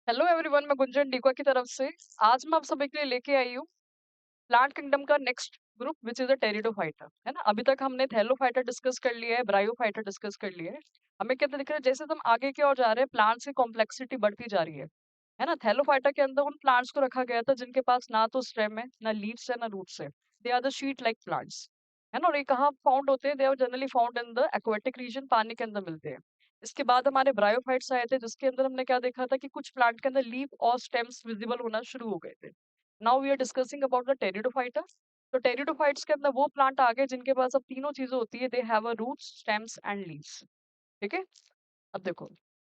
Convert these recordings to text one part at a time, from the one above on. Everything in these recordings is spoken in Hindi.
हेलो एवरीवन, मैं गुंजन डीका की तरफ से। आज मैं आप सभी के लिए लेके आई हूँ प्लांट किंगडम का next group which is a pteridophyta. है ना, अभी तक हमने थैलोफाइटा डिस्कस कर लिया है, ब्रायोफाइटा डिस्कस कर लिया है। हमें क्या दिख रहा है, जैसे हम आगे की ओर जा रहे हैं प्लांट्स की कॉम्प्लेक्सिटी बढ़ती जा रही है ना। थैलोफाइटा के अंदर उन प्लांट्स को रखा गया था जिनके पास ना तो स्टेम है, ना लीव्स है, ना रूट्स है। They are the sheet like plants. है ना, और ये कहाँ फाउंड होते हैं? They are generally found in the aquatic region, पानी के अंदर मिलते हैं। इसके बाद हमारे ब्रायोफाइट्स आए थे, जिसके अंदर हमने क्या देखा था कि कुछ प्लांट के अंदर लीफ और स्टेम्स विजिबल होना शुरू हो गए थे। Now we are discussing about the pteridophyta. तो टेरिडोफाइट्स के अंदर वो प्लांट आ गए जिनके पास अब तीनों चीजें होती है। They have a roots, stems and leaves. ठीक है, अब देखो,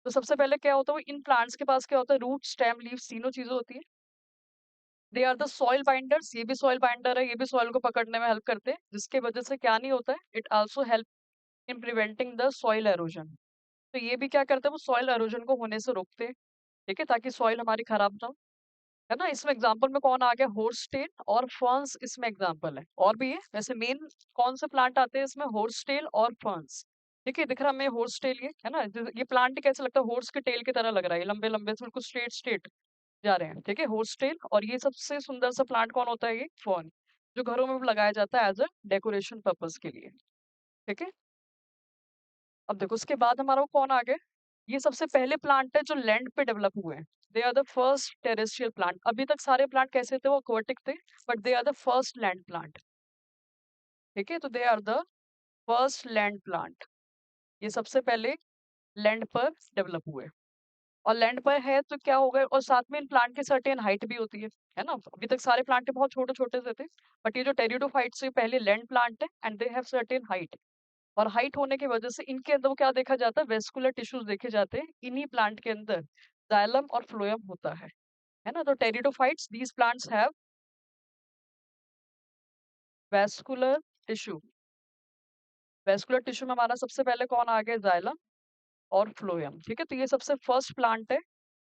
तो सबसे पहले क्या होता है, इन प्लांट्स के पास क्या होता है? रूट, स्टेम, लीव्स तीनों चीजें होती है। They are the soil binders. ये भी सॉइल बाइंडर है, ये भी सॉइल को पकड़ने में हेल्प करते हैं, जिसके वजह से क्या नहीं होता है, it also help in preventing the soil halogen. तो ये भी क्या करते हैं, वो सॉइल एरोजन को होने से रोकते हैं। ठीक है, ताकि सॉइल हमारी खराब ना हो। है ना, इसमें एग्जांपल में कौन आ गया? होर्सटेल और फर्न्स इसमें एग्जांपल है। और भी है वैसे, मेन कौन से प्लांट आते हैं इसमें? होर्सटेल और फर्न्स। ठीक है, दिख रहा है हमें होर्सटेल, ये है ना, ये प्लांट कैसे लगता है? हॉर्स के टेल की तरह लग रहा है, ये लंबे लंबे से बिल्कुल स्ट्रेट स्ट्रेट जा रहे हैं। ठीक है, होर्सटेल। और ये सबसे सुंदर सा प्लांट कौन होता है? ये फर्न, जो घरों में भी लगाया जाता है एज अ डेकोरेशन पर्पज के लिए। ठीक है, अब देखो उसके बाद हमारा वो कौन आ गया? ये सबसे पहले प्लांट है जो लैंड पे डेवलप हुए हैं। They are the first terrestrial plant. अभी तक सारे प्लांट कैसे थे? वो aquatic थे, but they are the first land plant. ठीक है, तो they are the first land plant. ये सबसे पहले लैंड पर डेवलप हुए। और लैंड पर है तो क्या हो गए, और साथ में इन प्लांट की सर्टेन हाइट भी होती है ना। अभी तक सारे प्लांट बहुत छोटे छोटे से थे, बट ये जो टेरिडोफाइट से पहले लैंड प्लांट है and they have certain height. और हाइट होने की वजह से इनके अंदर वो क्या देखा जाता है? वेस्कुलर टिश्यूज देखे जाते हैं इन्हीं प्लांट के अंदर। जाइलम और फ्लोएम होता है ना। तो pteridophytes, these plants have vascular tissue. Vascular tissue में हमारा सबसे पहले कौन आ गया? जाइलम और फ्लोएम। ठीक है, तो ये सबसे फर्स्ट प्लांट है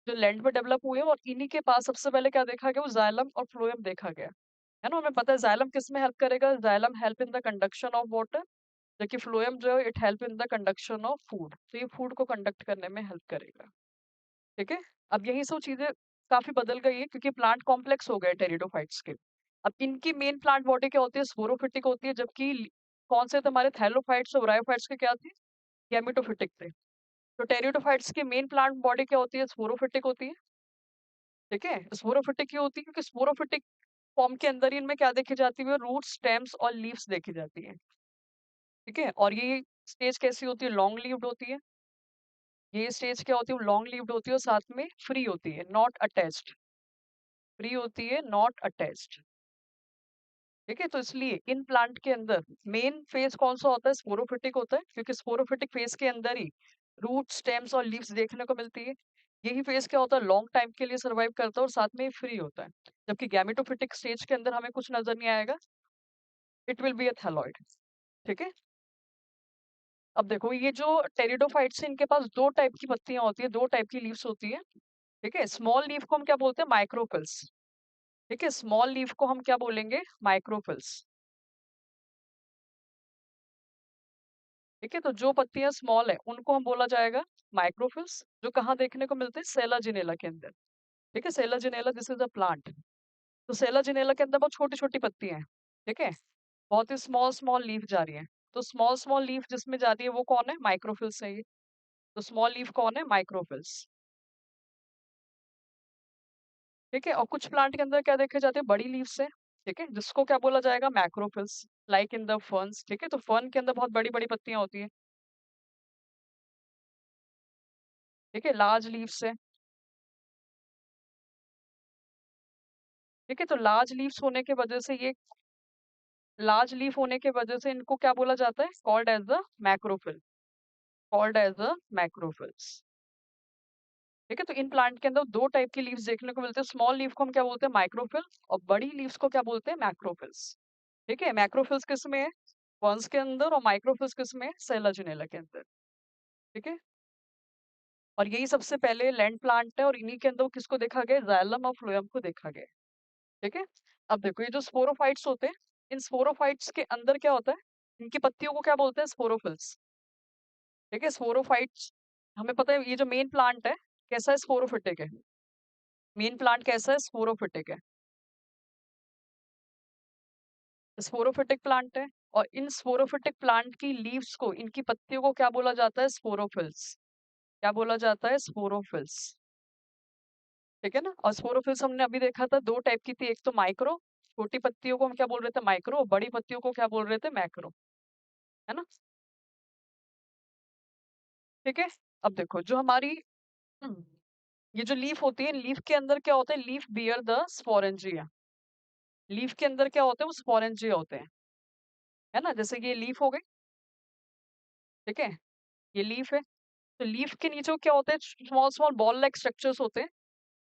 जो लैंड पे डेवलप हुए हैं, और इन्हीं के पास सबसे पहले क्या देखा गया? वो जाइलम और फ्लोएम देखा गया। है ना, हमें पता है जाइलम किस में हेल्प करेगा? Xylem help in the conduction of water, जबकि फ्लोएम जो है it help in the conduction of food. तो ये फूड को कंडक्ट करने में हेल्प करेगा। ठीक है, अब यही सब चीजें काफी बदल गई है क्योंकि प्लांट कॉम्प्लेक्स हो गए टेरिडोफाइट्स के। अब इनकी मेन प्लांट बॉडी क्या होती है? स्पोरोफिटिक होती है, जबकि कौन से थे हमारे? थैलोफाइट्स और ब्रायोफाइट्स के क्या थे? गैमेटोफिटिक थे। तो टेरिडोफाइट्स की मेन प्लांट बॉडी क्या होती है? स्पोरोफिटिक होती है। ठीक है, स्पोरोफिटिक क्यों होती है? क्योंकि स्पोरोफिटिक फॉर्म के अंदर ही इनमें क्या देखी जाती है? रूट, स्टेम्स और लीव्स देखी जाती है। ठीक है, और ये स्टेज कैसी होती है? लॉन्ग लीव्ड होती है। ये स्टेज क्या होती है? लॉन्ग लीव्ड होती है और साथ में फ्री होती है, नॉट अटैच्ड। फ्री होती है, नॉट अटैच्ड। ठीक है, तो इसलिए इन प्लांट के अंदर मेन फेज कौन सा होता है? स्पोरोफिटिक होता है, क्योंकि स्पोरोफिटिक फेज के अंदर ही रूट, स्टेम्स और लीव्स देखने को मिलती है। यही फेज क्या होता है? लॉन्ग टाइम के लिए सर्वाइव करता है और साथ में फ्री होता है। जबकि गैमेटोफिटिक स्टेज के अंदर हमें कुछ नजर नहीं आएगा, it will be a thalloid. ठीक है, अब देखो ये जो टेरिडोफाइट्स है, इनके पास दो टाइप की पत्तियां होती है, दो टाइप की लीव्स होती है। ठीक है, स्मॉल लीफ को हम क्या बोलते हैं? माइक्रोफिल्स। ठीक है, स्मॉल लीफ को हम क्या बोलेंगे? माइक्रोफिल्स। ठीक है, तो जो पत्तियां स्मॉल है उनको हम बोला जाएगा माइक्रोफिल्स, जो कहाँ देखने को मिलते हैं? सेला जिनेला के अंदर। ठीक है, सेला जिनेला दिस इज अ प्लांट। तो सेला जिनेला के अंदर बहुत छोटी छोटी पत्तियां हैं। ठीक है, बहुत ही स्मॉल स्मॉल लीफ जा रही है। तो स्मॉल स्मॉल लीफ जिसमें जाती है वो कौन है? माइक्रोफिल्स है ये। तो स्मॉल लीफ कौन है? माइक्रोफिल्स। ठीक है, और कुछ प्लांट के अंदर क्या देखे जाते हैं? बड़ी लीव्स है। ठीक है, जिसको क्या बोला जाएगा? मैक्रोफिल्स, लाइक इन द फर्न्स। ठीक है, तो फर्न के अंदर बहुत बड़ी बड़ी पत्तियां होती है। ठीक है, लार्ज लीव्स है। ठीक है, तो लार्ज लीव्स होने की वजह से ये, लार्ज लीफ होने की वजह से इनको क्या बोला जाता है? Called as the macrophyll. Called as the macrophylls. ठीक है, तो इन प्लांट के अंदर दो टाइप की लीव्स देखने को मिलते हैं। स्मॉल लीफ को हम क्या बोलते हैं? माइक्रोफिल। और बड़ी लीव्स को क्या बोलते हैं? मैक्रोफिल्स। ठीक है, मैक्रोफिल्स किस में है? फर्न्स के अंदर। और माइक्रोफिल्स किस में है? सेलाजिनेला के अंदर। ठीक है, और यही सबसे पहले लैंड प्लांट है, और इन्हीं के अंदर किसको देखा गया? जाइलम और फ्लोएम को देखा गया। ठीक है, अब देखो ये जो स्पोरोफाइट्स होते हैं, इन स्पोरोफाइट्स के अंदर क्या होता है? इनकी पत्तियों को क्या बोलते हैं? स्पोरोफिल्स। ठीक है, स्पोरोफाइट्स, हमें पता है ये जो मेन प्लांट है कैसा है? स्पोरोफिटिक है। मेन प्लांट कैसा है? स्पोरोफिटिक है, स्पोरोफिटिक प्लांट है। और इन स्पोरोफिटिक प्लांट की लीव्स को, इनकी पत्तियों को क्या बोला जाता है? स्पोरोफिल्स। क्या बोला जाता है? स्पोरोफिल्स। ठीक है ना। और स्पोरोफिल्स हमने अभी देखा था दो टाइप की थी, एक तो माइक्रो, छोटी पत्तियों को हम क्या बोल रहे थे? माइक्रो। बड़ी पत्तियों को क्या बोल रहे थे? मैक्रो। है ना। ठीक है। अब देखो जो हमारी हम्म, ये जो लीफ होती है, लीफ के अंदर क्या होता है? Leaf bear the sporangia. Leaf के अंदर क्या होते हैं? वो स्पोरेंजिया होते हैं। है ना। जैसे कि ये लीफ हो गई, ठीक है, ये लीफ है। तो लीफ के नीचे क्या होते हैं? Small small ball like structures होते हैं,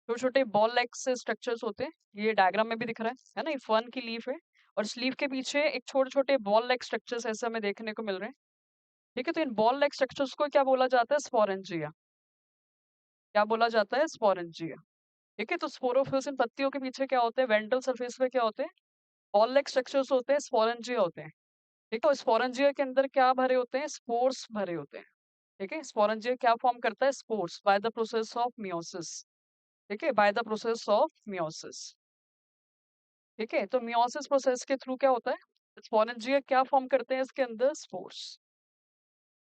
छोटे छोटे बॉल लाइक से स्ट्रक्चर्स होते हैं। ये डायग्राम में भी दिख रहा है ना। ये फर्न की लीफ है, और इस लीफ के पीछे एक छोटे छोटे बॉल लाइक स्ट्रक्चर्स ऐसे हमें देखने को मिल रहे हैं। ठीक है। तो इन बॉल लाइक स्ट्रक्चर्स को क्या बोला जाता है? स्पोरेंजिया। क्या बोला जाता है? स्पोरेंजिया। ठीक है। तो स्पोरोफिल्स इन पत्तियों के पीछे क्या होते हैं? वेंट्रल सरफेस पे क्या होते हैं? बॉल लाइक स्ट्रक्चर्स होते हैं, स्पोरेंजिया होते हैं। ठीक है। और स्पोरेंजिया के अंदर क्या भरे होते हैं? स्पोर्स भरे होते हैं। ठीक है। स्पोरेंजिया क्या फॉर्म करता है? Spores, by the process of meiosis. ठीक है, by the process of meiosis. ठीक है। तो मियोसिस प्रोसेस के थ्रू क्या होता है? स्पोरेंजिया क्या फॉर्म करते हैं इसके अंदर? स्पोर्स।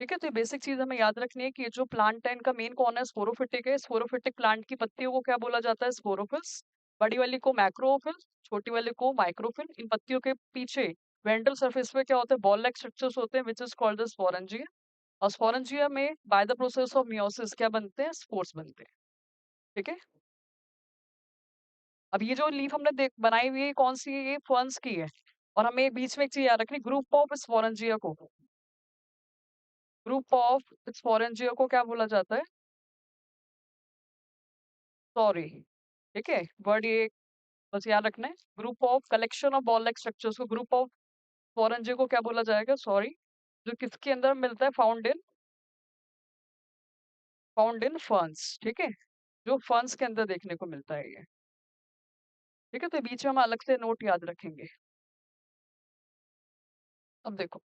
ठीक है। तो ये बेसिक चीज हमें याद रखनी है कि ये जो प्लांट है इनका मेन कौन है? स्पोरोफिटिक है। स्पोरोफिटिक प्लांट की पत्तियों को क्या बोला जाता है? स्पोरोफिल्स। बड़ी वाली को मैक्रोफिल, छोटी वाली को माइक्रोफिल। इन पत्तियों के पीछे वेंट्रल सरफेस पे क्या होते हैं? बॉल लाइक स्ट्रक्चर्स होते हैं, विच इज कॉल्ड द स्पोरेंजिया। और स्पोरेंजिया में by the process of meiosis क्या बनते हैं? स्पोर्स बनते हैं। ठीक है। अब ये जो लीफ हमने देख बनाई हुई है, कौन सी है? ये फर्न्स की है। और हमें बीच में एक चीज याद रखनी, ग्रुप ऑफ स्पोरेंजिया को, ग्रुप ऑफ स्पोरेंजिया को क्या बोला जाता है? सॉरी। ठीक है, वर्ड ये बस याद रखना है। Group of collection of ball like structures को, ग्रुप ऑफ स्पोरेंजिया को क्या बोला जाएगा? सॉरी। जो किसके अंदर मिलता है? Found in ferns. ठीक है, जो फर्न्स के अंदर देखने को मिलता है ये। ठीक है। तो बीच में हम अलग से नोट याद रखेंगे। अब देखो,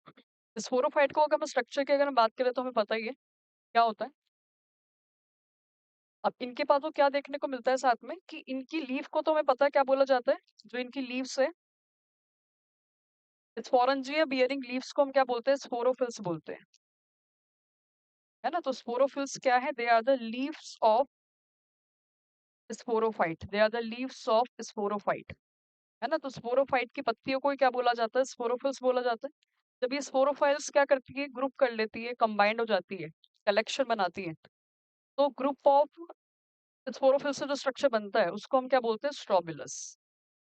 स्पोरोफाइट को अगर हम स्ट्रक्चर की अगर हम बात करें तो हमें पता ही है क्या होता है। अब इनके पास तो क्या देखने को मिलता है साथ में, कि इनकी लीफ को तो हमें पता है क्या बोला जाता है। जो इनकी लीव्स है, स्पोरेंजिया बियरिंग लीव्स को हम क्या बोलते हैं? स्पोरोफिल्स बोलते हैं। है ना। तो स्पोरोफिल्स क्या है? They are the leaves of sporophyte, they are the leaves of sporophyte. है ना। तो स्पोरोफाइट की पत्तियों को ही क्या बोला जाता है? स्पोरोफिल्स बोला जाता है। जब ये स्पोरोफाइल्स क्या करती है? ग्रुप कर लेती है, कंबाइंड हो जाती है, कलेक्शन बनाती है। तो ग्रुप ऑफ स्पोरोफिल से जो स्ट्रक्चर बनता है उसको हम क्या बोलते हैं? स्ट्रोबिलस।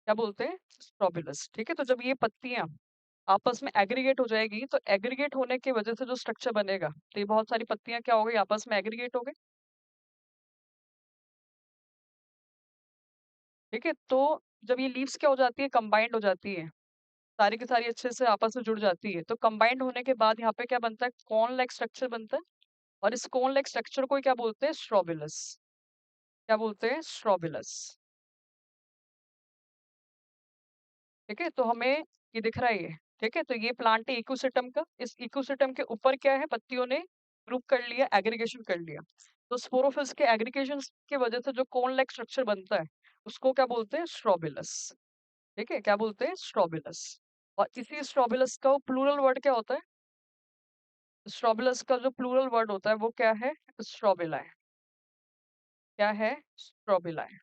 क्या बोलते हैं? स्ट्रोबिलस। ठीक है। तो जब ये पत्तियां आपस में एग्रीगेट हो जाएगी, तो एग्रीगेट होने की वजह से जो स्ट्रक्चर बनेगा, तो ये बहुत सारी पत्तियां क्या हो गई? आपस में एग्रीगेट हो गई। ठीक है। तो जब ये लीव्स क्या हो जाती है? कंबाइंड हो जाती है, सारी की सारी अच्छे से आपस में जुड़ जाती है। तो कंबाइंड होने के बाद यहाँ पे क्या बनता है? कॉर्न लाइक स्ट्रक्चर बनता है। और इस कॉर्न लाइक स्ट्रक्चर को क्या बोलते हैं? स्ट्रोबिलस। क्या बोलते हैं? स्ट्रोबिलस। ठीक है। तो हमें ये दिख रहा है ये। ठीक है। तो ये प्लांट है इकोसिस्टम का। इस इकोसिस्टम के ऊपर क्या है? पत्तियों ने ग्रुप कर लिया, एग्रीगेशन कर लिया। तो स्पोरोफिल्स के एग्रीगेशन की वजह से जो कोन लाइक स्ट्रक्चर बनता है उसको क्या बोलते हैं? स्ट्रोबिलस। ठीक है। क्या बोलते हैं? स्ट्रोबिलस। और इसी स्ट्रोबिलस का प्लूरल वर्ड क्या होता है? स्ट्रोबिलस का जो प्लूरल वर्ड होता है वो क्या है? स्ट्रोबिला है। क्या है? स्ट्रोबिला है।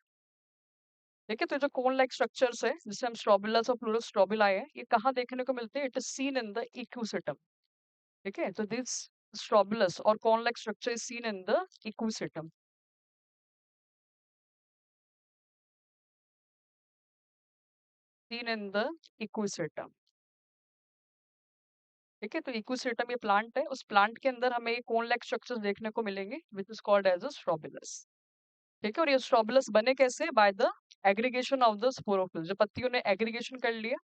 ठीक है। तो जो कोन लाइक स्ट्रक्चर्स है जिसे हम स्ट्रोबिलस और प्लूरल स्ट्रोबिलाए है, ये कहाँ देखने को मिलते हैं? It is seen in the equisetum. ठीक है। तो दिस स्ट्रोबिलस और cone like structure is seen in the equisetum. Seen in the equisetum. ठीक है। तो इक्यूसिटम ये प्लांट है, उस प्लांट के अंदर हमें कोन लाइक स्ट्रक्चर्स देखने को मिलेंगे, which is called as a strobilus. ठीक है। और ये स्ट्रोबिलस बने कैसे? By the aggregation of the sporophyll. जब पत्तियों ने एग्रीगेशन कर लिया,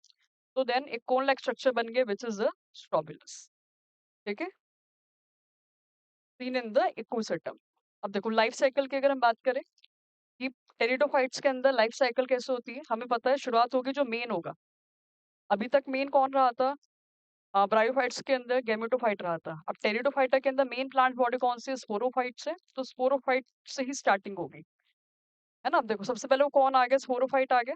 तो देन एक कोन लाइक स्ट्रक्चर बन गया, विच इज अ स्ट्रोबिलस। ठीक है। Seen in the equisetum. अब देखो लाइफ साइकिल की अगर हम बात करें कि टेरिडोफाइट्स के अंदर लाइफ साइकिल कैसे होती है, हमें पता है शुरुआत होगी जो मेन होगा। अभी तक मेन कौन रहा था? ब्रायोफाइट्स के अंदर गैमेटोफाइट रहा था। अब टेरिडोफाइटा के अंदर मेन प्लांट बॉडी कौन सी है? स्पोरोफाइट से। तो स्पोरोफाइट से ही स्टार्टिंग होगी। है ना। अब देखो सबसे पहले वो कौन आ गया, स्पोरोफाइट आ गया।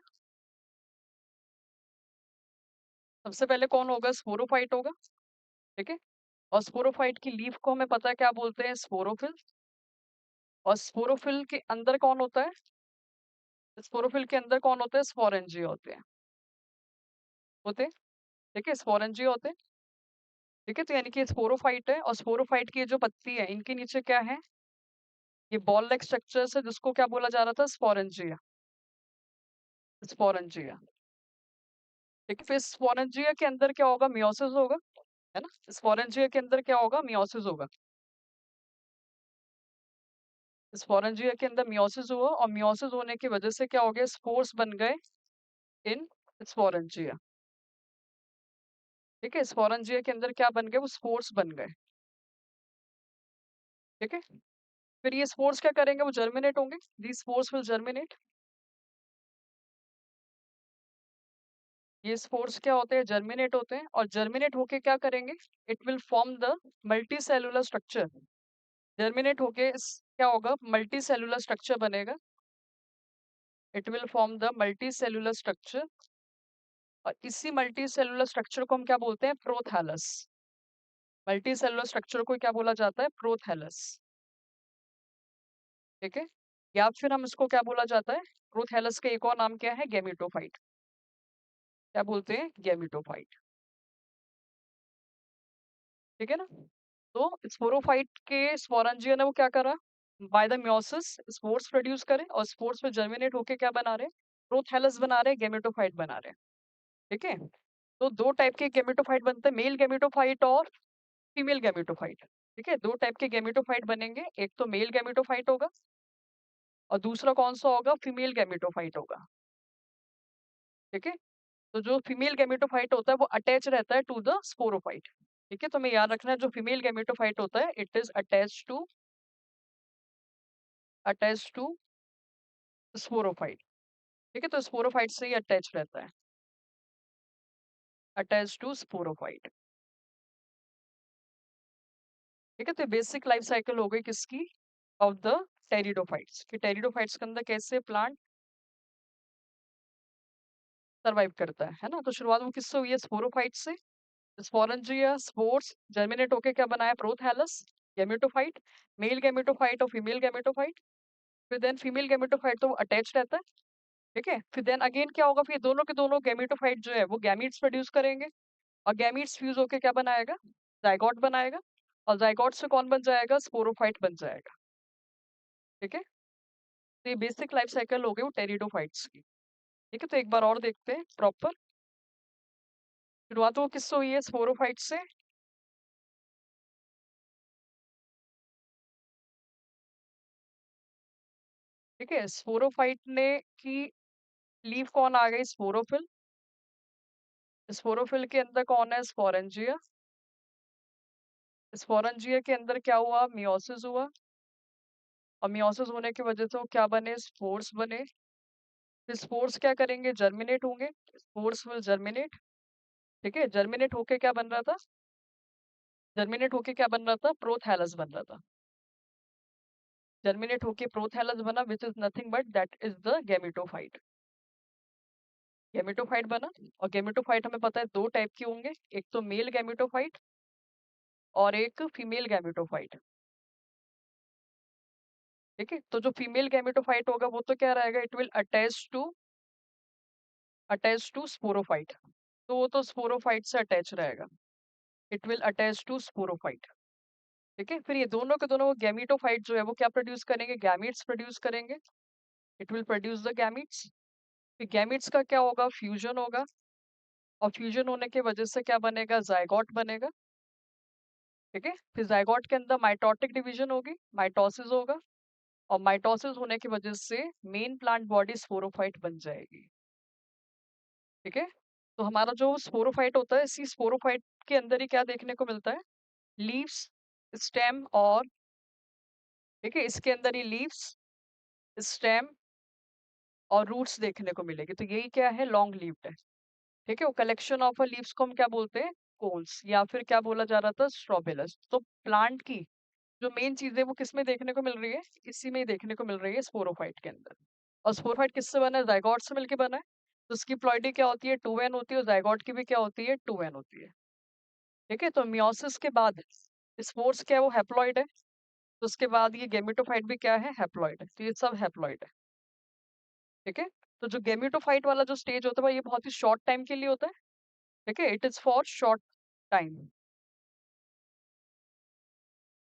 सबसे पहले कौन होगा, स्पोरोफाइट होगा। ठीक है। और स्पोरोफाइट की लीफ को हमें पता है क्या बोलते हैं, स्पोरोफिल। और स्पोरोफिल के अंदर कौन होता है, स्पोरोफिल के अंदर कौन होते हैं, स्पोरेंजिया होते हैं। ठीक है, स्पोरेंजिया होते हैं। ठीक है, तो यानी कि स्पोरोफाइट है, और स्पोरोफाइट की जो पत्ती है इनके नीचे क्या है, ये बॉल लाइक स्ट्रक्चर है, जिसको क्या बोला जा रहा था, स्पोरेंजिया। स्पोरेंजिया। ठीक है, फिर स्पोरेंजिया के अंदर क्या होगा, मियोसिस होगा। है ना, स्पोरेंजिया के अंदर क्या होगा, मियोसिस होगा। स्पोरेंजिया के अंदर मियोसिस हुआ, और मियोसिस होने की वजह से क्या हो गया, स्पोर्स बन गए इन स्पोरेंजिया। ठीक है, स्पोरेंजिया के अंदर क्या बन गए, वो स्पोर्स बन गए। ठीक है, फिर ये स्पोर्स क्या करेंगे, वो जर्मिनेट होंगे, दी स्पोर्स विल जर्मिनेट। ये स्पोर्स क्या होते हैं, जर्मिनेट होते हैं, और जर्मिनेट होके क्या करेंगे, it will form the multi cellular structure. Germinate होके क्या होगा, मल्टी सेलुलर स्ट्रक्चर बनेगा। It will form the multi cellular structure. और इसी मल्टी सेलुलर स्ट्रक्चर को हम क्या बोलते हैं, प्रोथैलस। मल्टी सेलुलर स्ट्रक्चर को क्या बोला जाता है, प्रोथैलस। ठीक है, या फिर हम इसको क्या बोला जाता है, प्रोथैलस का एक और नाम क्या है, गैमेटोफाइट। क्या बोलते हैं, गैमेटोफाइट। ठीक है ना। तो स्पोरोफाइट के स्पोरेंजिया ने वो क्या करा, by the meiosis spores produce करे, और स्पोर्स में जर्मिनेट होके क्या बना रहे, प्रोथैलस बना रहे, गैमेटोफाइट बना रहे। ठीक है, तो दो टाइप के गैमेटोफाइट बनते हैं, मेल गैमेटोफाइट और फीमेल गैमेटोफाइट। ठीक है, दो टाइप के गैमेटोफाइट बनेंगे, एक तो मेल गैमेटोफाइट होगा, और दूसरा कौन सा होगा, फीमेल गैमेटोफाइट होगा। ठीक है, तो जो फीमेल गैमेटोफाइट होता है वो अटैच रहता है टू द स्पोरोफाइट। ठीक है, तो हमें याद रखना है, जो फीमेल गैमेटोफाइट होता है it is attach to sporophyte. ठीक है, तो स्पोरोफाइट से ही अटैच रहता है, अटैच टू स्पोरोफाइट। ठीक है, तो बेसिक लाइफ साइकिल हो गई किसकी, ऑफ द टेरिडोफाइट्स, कि टेरिडोफाइट्स के अंदर कैसे प्लांट सरवाइव करता है ना। तो शुरुआत वो किससे हुई है, स्पोरोफाइट से। स्पोरेंजिया स्पोर्स जर्मिनेट होके क्या बनाया, प्रोथैलस, गैमेटोफाइट, मेल गैमेटोफाइट और फीमेल गैमेटोफाइट। फिर देन फीमेल गैमेटोफाइट तो अटैच रहता है। ठीक है, फिर देन अगेन क्या होगा, फिर दोनों के दोनों गैमेटोफाइट जो है वो गैमीट्स प्रोड्यूस करेंगे, और गैमीट्स फ्यूज होके क्या बनाएगा, जाइगोट बनाएगा, और जाइगोट से कौन बन जाएगा, स्पोरोफाइट बन जाएगा। ठीक है, तो ये बेसिक लाइफ साइकिल हो गई वो टेरिडोफाइट्स की। ठीक है, तो एक बार और देखते हैं प्रॉपर। शुरुआत वो किससे हुई है, स्पोरोफाइट से। ठीक है, स्पोरोफाइट ने की लीफ कौन आ गई, स्पोरोफिल। स्पोरोफिल के अंदर कौन है, स्पोरेंजिया। स्पोरेंजिया के अंदर क्या हुआ, मियोसिस हुआ, और मियोसिस होने की वजह से वो क्या बने, स्पोर्स बने। फिर स्पोर्स क्या करेंगे, जर्मिनेट होंगे, स्पोर्स विल जर्मिनेट। ठीक है, जर्मिनेट होके क्या बन रहा था, जर्मिनेट होके क्या बन रहा था, प्रोथैलस बन रहा था। जर्मिनेट होके प्रोथैलस बना, which is nothing but that is the gametophyte. Gametophyte बना, और गैमेटोफाइट हमें पता है दो टाइप के होंगे, एक तो मेल गैमेटोफाइट और एक फीमेल गैमेटोफाइट। ठीक है, तो जो फीमेल गैमेटोफाइट होगा वो तो क्या रहेगा, it will attach to sporophyte. तो वो तो स्पोरोफाइट से अटैच रहेगा, it will attach to sporophyte. ठीक है, फिर ये दोनों के दोनों गैमेटोफाइट जो है वो क्या प्रोड्यूस करेंगे, गैमीट्स प्रोड्यूस करेंगे। It will produce the gametes. फिर गैमीट्स का क्या होगा, फ्यूजन होगा, और फ्यूजन होने की वजह से क्या बनेगा, जाइगोट बनेगा। ठीक है, फिर जाइगोट के अंदर माइटोटिक डिवीजन होगी, माइटोसिस होगा, और माइटोसिस होने की वजह से मेन प्लांट बॉडी स्पोरोफाइट बन जाएगी। ठीक है, तो हमारा जो स्पोरोफाइट होता है, इसी स्पोरोफाइट के अंदर ही क्या देखने को मिलता है, लीव्स, स्टेम और, ठीक है, इसके अंदर ही लीव्स, स्टेम और रूट्स देखने को मिलेगी। तो यही क्या है, लॉन्ग लीव्ड है। ठीक है, वो कलेक्शन ऑफ लीव्स को हम क्या बोलते हैं, कोन्स, या फिर क्या बोला जा रहा था, स्ट्रॉबेलस। तो प्लांट की जो मेन चीज है वो किस में देखने को मिल रही है, इसी में ही देखने को मिल रही है, स्पोरोफाइट के अंदर। और स्पोरोफाइट किससे बना है? जाइगोट से मिलके बना है। तो उसकी प्लॉइडी क्या होती है? 2n होती है, और जाइगोट की भी क्या होती है? 2n होती है। ठीक है, तो मियोसिस के बाद स्पोर्स क्या है? वो हैप्लॉइड है। तो उसके बाद ये गेमेटोफाइट भी क्या है? हैप्लॉइड है। तो ये सब हैप्लॉइड है। ठीक है, तो जो गेमेटोफाइट वाला जो स्टेज होता है वो ये बहुत ही शॉर्ट टाइम के लिए होता है। ठीक है, it is for short time.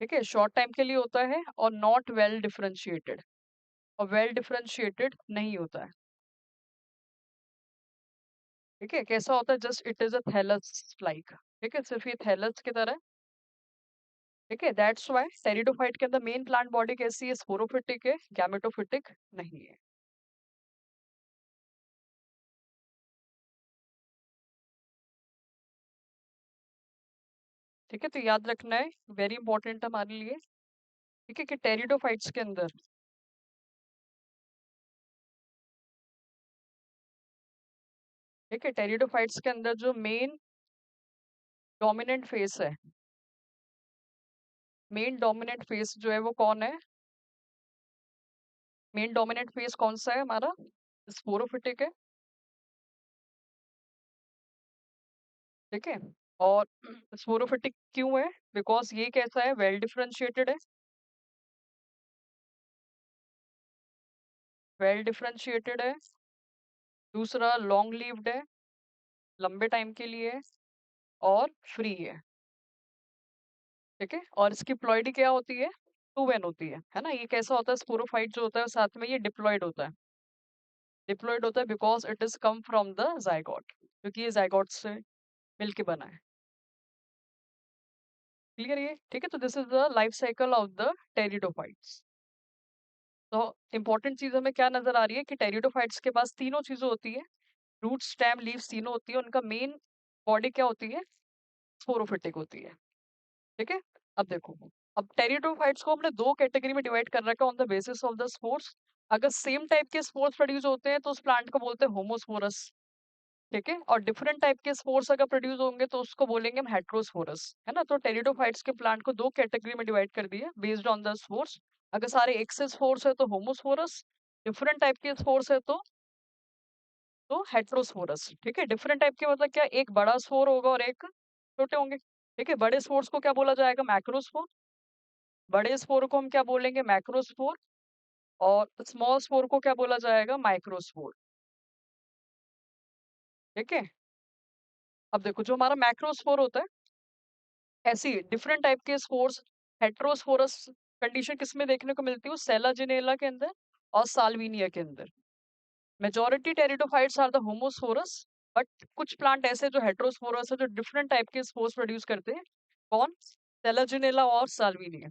ठीक है, शॉर्ट टाइम के लिए होता है और नॉट वेल डिफरेंशिएटेड, और वेल डिफरेंशिएटेड नहीं होता है। ठीक है, कैसा होता है? Just it is a thallus like. ठीक है, सिर्फ ये थैलस की तरह है। ठीक है, दैट्स व्हाई टेरिडोफाइट के अंदर मेन प्लांट बॉडी कैसी है? स्पोरोफिटिक है, गैमेटोफिटिक नहीं है। ठीक है, तो याद रखना है, वेरी इंपॉर्टेंट हमारे लिए। ठीक है, कि टेरिडोफाइट्स के अंदर, ठीक है, टेरिडोफाइट्स के अंदर जो मेन डोमिनेंट फेस है, मेन डोमिनेंट फेस जो है वो कौन है? मेन डोमिनेंट फेस कौन सा है हमारा? स्पोरोफिटिक है। ठीक है, और स्पोरोफिटिक क्यों है? बिकॉज ये कैसा है? वेल डिफरेंशिएटेड है। वेल डिफरेंशिएटेड है। दूसरा लॉन्ग लिव्ड है, लंबे टाइम के लिए है, और फ्री है। ठीक है, और इसकी प्लॉइडी क्या होती है? 2n होती है ना? ये कैसा होता है? स्पोरोफाइट जो होता है साथ में ये डिप्लॉयड होता है। डिप्लॉयड होता है because it is come from the zygote, क्योंकि ये जाइगोट से मिलके बना है। क्लियर ये? ठीक है, तो this is the life cycle of the pteridophytes. तो इंपॉर्टेंट चीज हमें क्या नजर आ रही है? कि टेरिडोफाइट्स के पास तीनों चीजें होती है, रूट स्टेम लीव्स तीनों होती है। उनका मेन बॉडी क्या होती है? स्पोरोफिटिक होती है। ठीक है, अब देखो, अब टेरिडोफाइट्स को हमने दो कैटेगरी में डिवाइड कर रखा है on the basis of the spores. अगर सेम टाइप के स्पोर्स प्रोड्यूस होते हैं तो उस प्लांट को बोलते हैं होमोस्पोरस। ठीक है, और डिफरेंट टाइप के स्पोर्स अगर प्रोड्यूस होंगे तो उसको बोलेंगे हम हेट्रोस्पोरस, है ना? तो टेरिडोफाइट्स के प्लांट को दो कैटेगरी में डिवाइड कर दिया बेस्ड ऑन द स्पोर्स। अगर सारे एक से स्पोर्स है तो होमोस्पोरस, डिफरेंट टाइप के स्पोर्स है तो हेट्रोस्पोरस। ठीक है, डिफरेंट टाइप के मतलब क्या? एक बड़ा स्पोर होगा और एक छोटे होंगे। ठीक है, बड़े स्पोर्स को क्या बोला जाएगा? मैक्रोस्पोर। बड़े स्पोर को हम क्या बोलेंगे? मैक्रोस्पोर। और स्मॉल स्पोर को क्या बोला जाएगा? माइक्रोस्पोर। ठीक है, अब देखो, जो हमारा मैक्रोस्पोर होता है, ऐसी डिफरेंट टाइप के स्पोर्स हेट्रोस्पोरस कंडीशन किसमें देखने को मिलती है? सेलाजिनेला के अंदर और साल्विनिया के अंदर। Majority pteridophytes are the homosporous, but कुछ प्लांट ऐसे जो हेट्रोस्पोरस है, जो डिफरेंट टाइप के स्पोर्स प्रोड्यूस करते हैं। कौन? सेलाजिनेला और साल्विनिया।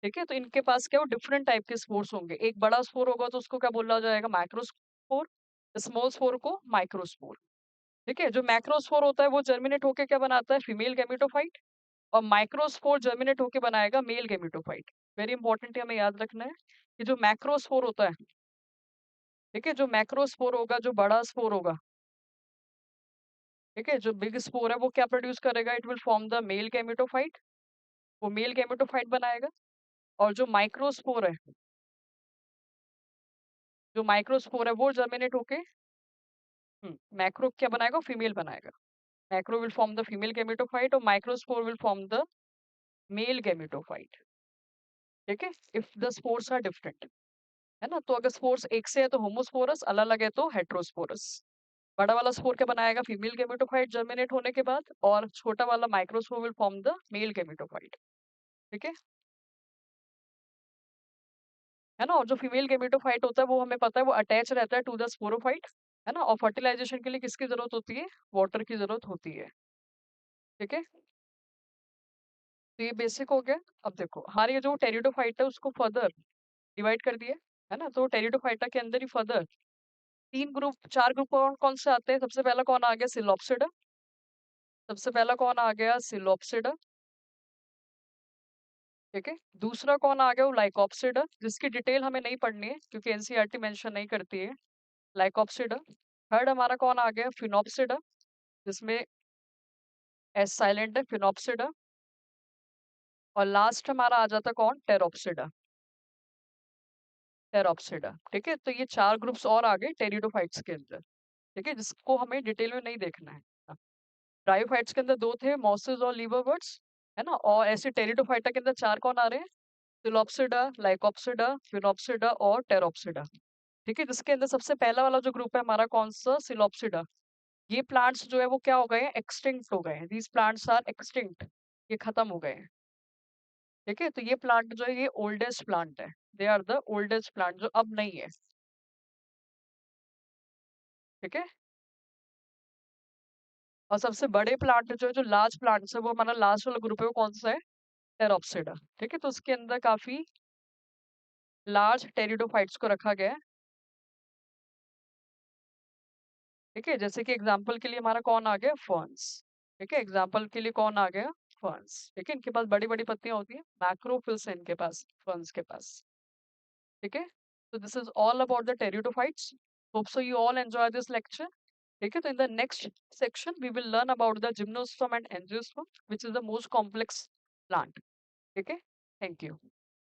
ठीक है, तो इनके पास क्या, वो डिफरेंट टाइप के स्पोर्स होंगे। एक बड़ा स्पोर होगा तो उसको क्या बोला जाएगा? माइक्रोस्पोर। स्मॉल स्पोर को माइक्रोस्पोर। ठीक है, जो मैक्रोस्पोर होता है वो जर्मिनेट होके क्या बनाता है? Female gametophyte. और माइक्रोस्पोर जर्मिनेट होके बनाएगा मेल गेमिटोफाइट। वेरी इंपॉर्टेंट है, हमें याद रखना है कि जो मैक्रोस्पोर होता है, ठीक है, जो मैक्रोस्पोर होगा, जो बड़ा स्पोर होगा, ठीक है, जो बिग स्पोर है वो क्या प्रोड्यूस करेगा? It will form the male gametophyte. वो मेल गेमिटोफाइट बनाएगा। और जो माइक्रोस्पोर है, जो माइक्रोस्पोर है वो जर्मिनेट होके मैक्रो क्या बनाएगा? फीमेल बनाएगा। Macro will form the female gametophyte और microspore will form the male gametophyte. ठीक है, if the spores are different, है ना? तो अगर स्पोर्स एक से है तो होमोस्पोरस, अलग अलग है तो हेट्रोस्पोरस। बड़ा वाला स्पोर क्या बनाएगा? फीमेल गेमेटोफाइट जर्मिनेट होने के बाद, और छोटा वाला microspore will form the male gametophyte. ठीक है ना? और जो फीमेल गेमेटोफाइट होता है वो हमें पता है वो अटैच रहता है टू द स्पोरोफाइट, है ना? और फर्टिलाइजेशन के लिए किसकी जरूरत होती है? वाटर की जरूरत होती है। ठीक है, तो ये बेसिक हो गया। अब देखो, हमारे ये जो टेरिडोफाइट है उसको फर्दर डिवाइड कर दिया, है ना? तो टेरिडोफाइटा के अंदर ही फर्दर तीन ग्रुप, चार ग्रुप कौन कौन से आते हैं? सबसे पहला कौन आ गया? सिलोप्सिडा। सबसे पहला कौन आ गया? सिलोप्सिडा। ठीक है, दूसरा कौन आ गया? वो लाइकोप्सिडा, जिसकी डिटेल हमें नहीं पढ़नी है क्योंकि एनसीईआरटी मेंशन नहीं करती है। लाइकोप्सिडा। थर्ड हमारा कौन आ गया? फिनोप्सिडा, जिसमें एस साइलेंट है, फिनोप्सिडा। और लास्ट हमारा आ जाता कौन? टेरोप्सिडा। टेरोप्सिडा। ठीक है, तो ये 4 ग्रुप्स और आ गए टेरिडोफाइट्स के अंदर। ठीक है, जिसको हमें डिटेल में नहीं देखना है। ब्रायोफाइट्स के अंदर 2 थे, मॉसेस और लीवरवर्ट्स, है ना? और ऐसे टेरिडोफाइटा के अंदर 4 कौन आ रहे हैं? सिलोप्सिडा, लाइकोप्सिडा, फिनोप्सिडा और टेरोप्सिडा। ठीक है, जिसके अंदर सबसे पहला वाला जो ग्रुप है हमारा कौन सा? सिलोप्सिडा। ये प्लांट्स जो है वो क्या हो गए हैं? एक्सटिंक्ट हो गए हैं। दीज प्लांट्स आर एक्सटिंक्ट, ये खत्म हो गए हैं। ठीक है, तो ये प्लांट जो है ये ओल्डेस्ट प्लांट है। They are the oldest plant जो अब नहीं है। ठीक है, और सबसे बड़े प्लांट जो लार्ज प्लांट्स है वो हमारा लास्ट वाला ग्रुप है, वो कौन सा है? टेरोप्सिडा। ठीक है, तो उसके अंदर काफी लार्ज टेरिडोफाइट्स को रखा गया है। ठीक है, जैसे कि एग्जाम्पल के लिए हमारा कौन आ गया? फर्न्स। ठीक है, एग्जाम्पल के लिए कौन आ गया? फर्न्स। ठीक है, इनके पास बड़ी बड़ी पत्तियां होती है, मैक्रोफिल्स है इनके पास, फर्न्स के पास। ठीक है, so this is all about the pteridophytes. Hope so you all enjoy this lecture. ठीक है, तो in the next section we will learn about the gymnosperm and angiosperm, which is the most complex plant. ठीक है, thank you.